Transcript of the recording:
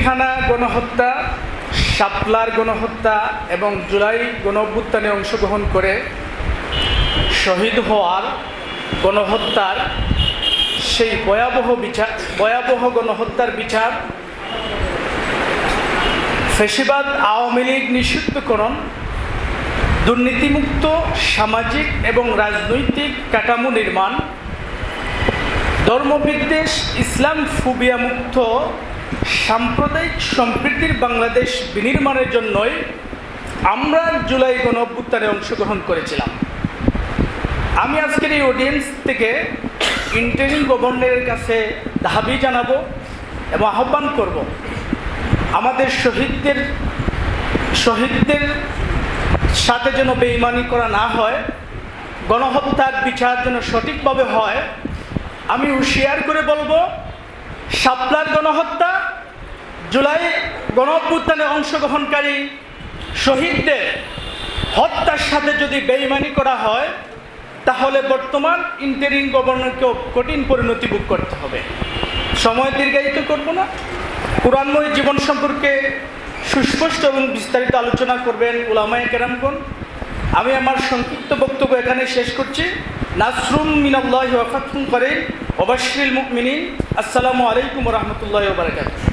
পিলখানা গণহত্যা, শাপলার গণহত্যা এবং জুলাই গণঅভ্যুত্থানে অংশগ্রহণ করে শহীদ হওয়ার গণহত্যার সেই ভয়াবহ গণহত্যার বিচার, ফ্যাসিবাদ আওয়ামী লীগ নিষিদ্ধকরণ, দুর্নীতিমুক্ত সামাজিক এবং রাজনৈতিক কাঠামো নির্মাণ, ধর্মবিদ্বেষ ইসলাম ফোবিয়া মুক্ত সাম্প্রদায়িক সম্প্রীতির বাংলাদেশ বিনির্মাণের জন্যই আমরা জুলাই গণঅভ্যুত্থানে অংশগ্রহণ করেছিলাম। আমি আজকের এই অডিয়েন্স থেকে ইন্টারিম গভর্নরের কাছে দাবি জানাবো এবং আহ্বান করব, আমাদের শহীদদের সাথে যেন বেঈমানি করা না হয়, গণহত্যার বিচার যেন সঠিকভাবে হয়। আমি হুঁশিয়ার করে বলবো, শাপলার গণহত্যা, জুলাই গণঅভ্যুত্থানে অংশগ্রহণকারী শহীদদের হত্যার সাথে যদি বেঈমানি করা হয়, তাহলে বর্তমান ইন্টারিম গভর্নরকেও কঠিন পরিণতি ভোগ করতে হবে। সময় দীর্ঘায়িত করব না। কোরআনময় জীবন সম্পর্কে সুস্পষ্ট এবং বিস্তারিত আলোচনা করবেন উলামায়ে কেরামগণ। আমি আমার সংক্ষিপ্ত বক্তব্য এখানে শেষ করছি। নাসরুম মিনাল্লাহি ওয়া ফাতহুন করিম ওয়া বাশশিরিল মুমিনিন। আসসালামু আলাইকুম ওয়া রাহমাতুল্লাহি ওয়া বারাকাতুহু।